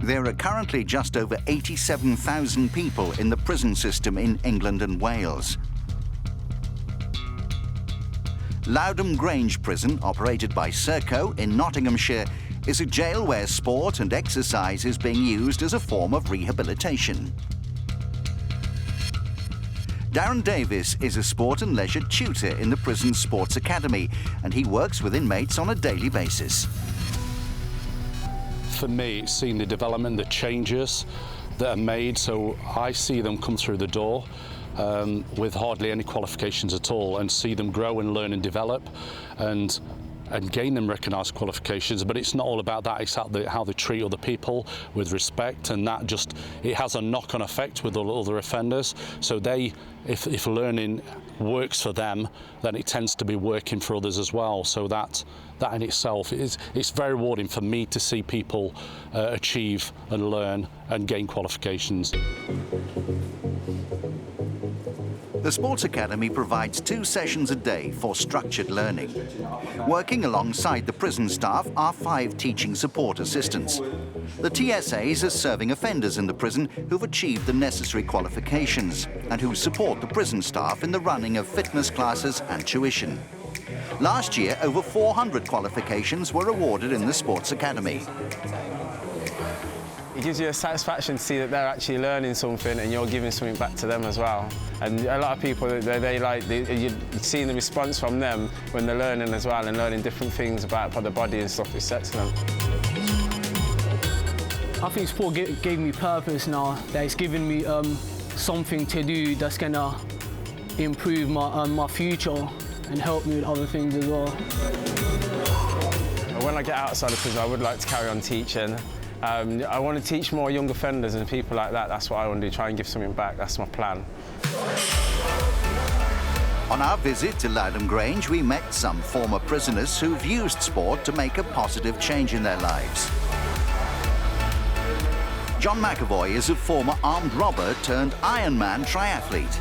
There are currently just over 87,000 people in the prison system in England and Wales. Lowdham Grange Prison, operated by Serco in Nottinghamshire, is a jail where sport and exercise is being used as a form of rehabilitation. Darren Davis is a sport and leisure tutor in the prison sports academy, and he works with inmates on a daily basis. For me, it's seeing the development, the changes that are made, so I see them come through the door with hardly any qualifications at all, and see them grow and learn and develop and gain them recognised qualifications. But it's not all about that, it's how they treat other people with respect, and that just, it has a knock-on effect with all other offenders. So if learning works for them, then it tends to be working for others as well. So that in itself it's very rewarding for me to see people achieve and learn and gain qualifications. The Sports Academy provides 2 sessions a day for structured learning. Working alongside the prison staff are 5 teaching support assistants. The TSAs are serving offenders in the prison who've achieved the necessary qualifications and who support the prison staff in the running of fitness classes and tuition. Last year, over 400 qualifications were awarded in the Sports Academy. It gives you a satisfaction to see that they're actually learning something and you're giving something back to them as well. And a lot of people, you're seeing the response from them when they're learning as well and learning different things about the body and stuff. It's excellent. I think sport gave me purpose now. That it's given me something to do that's gonna improve my future and help me with other things as well. When I get outside of prison, I would like to carry on teaching. I want to teach more young offenders and people like that. That's what I want to do, try and give something back. That's my plan. On our visit to Lowdham Grange, we met some former prisoners who've used sport to make a positive change in their lives. John Mcavoy is a former armed robber turned Ironman triathlete.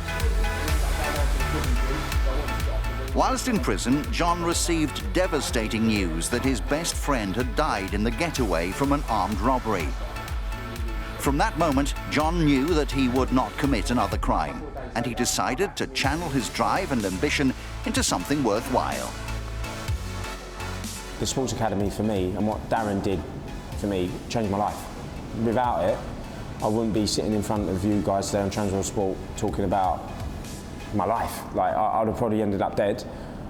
Whilst in prison, John received devastating news that his best friend had died in the getaway from an armed robbery. From that moment, John knew that he would not commit another crime, and he decided to channel his drive and ambition into something worthwhile. The Sports Academy for me, and what Darren did for me, changed my life. Without it, I wouldn't be sitting in front of you guys today on Transworld Sport talking about my life. Like, I would have probably ended up dead,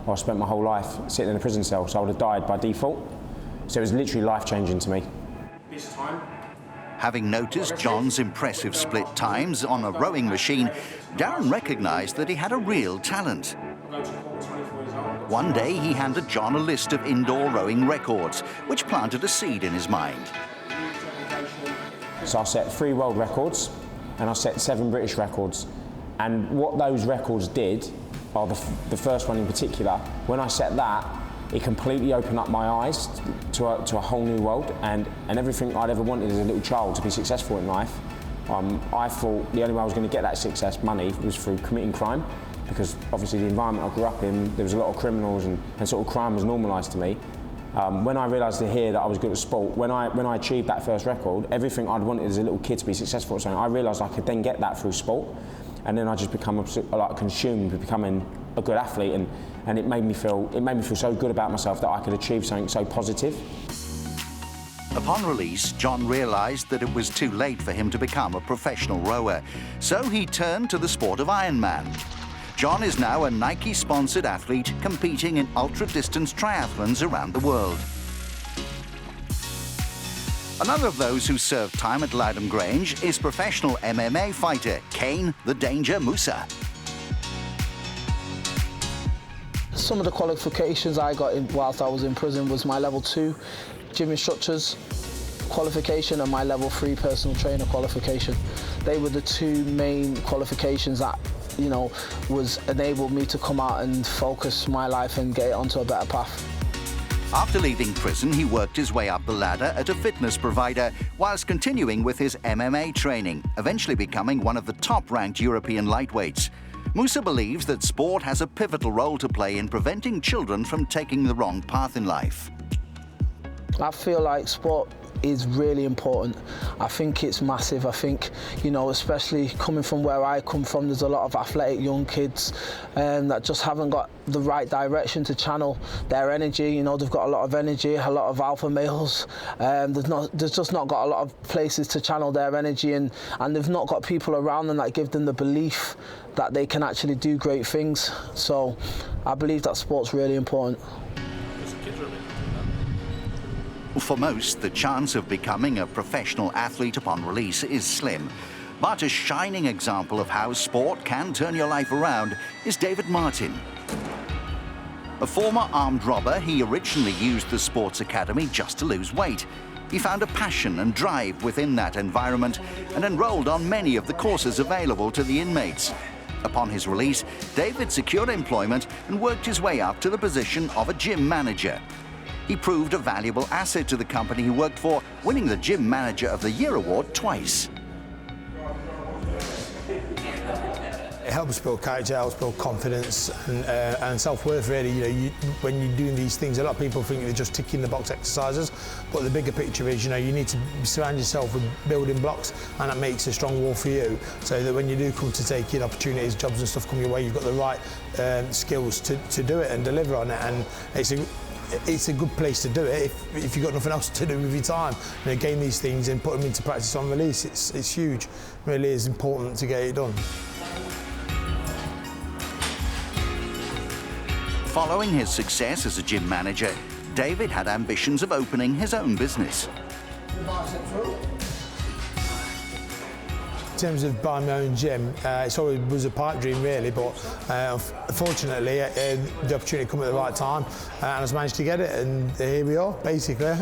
or I spent my whole life sitting in a prison cell, so I would have died by default. So it was literally life-changing to me. This time. Having noticed John's impressive split times on a rowing machine, Darren recognised that he had a real talent. One day he handed John a list of indoor rowing records, which planted a seed in his mind. So I set 3 world records, and I set 7 British records. And what those records did, or the first one in particular, when I set that, it completely opened up my eyes to a whole new world, and everything I'd ever wanted as a little child to be successful in life. I thought the only way I was going to get that success, money, was through committing crime, because obviously the environment I grew up in, there was a lot of criminals and sort of crime was normalised to me. When I realised here that I was good at sport, when I achieved that first record, everything I'd wanted as a little kid to be successful at something, I realised I could then get that through sport. And then I just become like consumed with becoming a good athlete, and it made me feel so good about myself that I could achieve something so positive. Upon release, John realised that it was too late for him to become a professional rower, so he turned to the sport of Ironman. John is now a Nike-sponsored athlete competing in ultra-distance triathlons around the world. Another of those who served time at Lowdham Grange is professional MMA fighter Kane the Danger Musa. Some of the qualifications I got whilst I was in prison was my level 2 gym instructors qualification and my level 3 personal trainer qualification. They were the 2 main qualifications that, you know, enabled me to come out and focus my life and get it onto a better path. After leaving prison, he worked his way up the ladder at a fitness provider whilst continuing with his MMA training, eventually becoming one of the top-ranked European lightweights. Musa believes that sport has a pivotal role to play in preventing children from taking the wrong path in life. I feel like sport is really important. I think it's massive. I think, you know, especially coming from where I come from, there's a lot of athletic young kids that just haven't got the right direction to channel their energy. You know, they've got a lot of energy, a lot of alpha males. There's just not got a lot of places to channel their energy, and they've not got people around them that give them the belief that they can actually do great things. So I believe that sport's really important. For most, the chance of becoming a professional athlete upon release is slim. But a shining example of how sport can turn your life around is David Martin. A former armed robber, he originally used the sports academy just to lose weight. He found a passion and drive within that environment and enrolled on many of the courses available to the inmates. Upon his release, David secured employment and worked his way up to the position of a gym manager. He proved a valuable asset to the company he worked for, winning the Gym Manager of the Year award twice. It helps build character, helps build confidence and self-worth, really. You know, when you're doing these things, a lot of people think they're just ticking the box exercises, but the bigger picture is, you know, you need to surround yourself with building blocks, and that makes a strong wall for you, so that when you do come to take in opportunities, jobs and stuff come your way, you've got the right skills to do it and deliver on it. And it's a good place to do it if you've got nothing else to do with your time. You know, gain these things and put them into practice on release. It's huge. It really is important to get it done. Following his success as a gym manager, David had ambitions of opening his own business. In terms of buying my own gym, it always was a pipe dream, really, but fortunately the opportunity came at the right time, and I was managed to get it, and here we are, basically.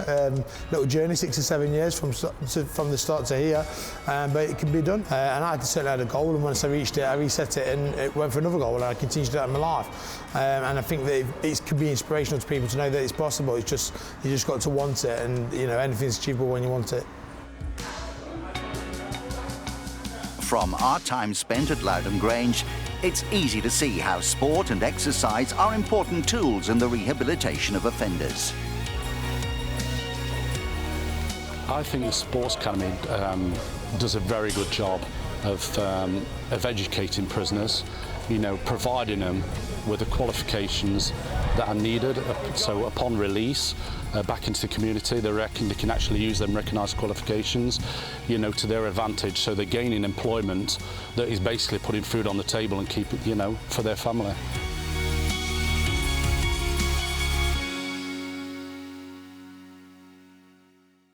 Little journey, 6 or 7 years from the start to here, but it can be done. And I certainly had a goal, and once I reached it, I reset it, and it went for another goal, and I continued to do that in my life. And I think that it can be inspirational to people to know that it's possible. It's just, you just got to want it, and you know, anything's achievable when you want it. From our time spent at Lowdham Grange, it's easy to see how sport and exercise are important tools in the rehabilitation of offenders. I think the Sports Academy does a very good job of educating prisoners, you know, providing them with the qualifications that are needed, so upon release back into the community they reckon they can actually use them recognised qualifications, you know, to their advantage, so they're gaining employment that is basically putting food on the table and keep it, you know, for their family.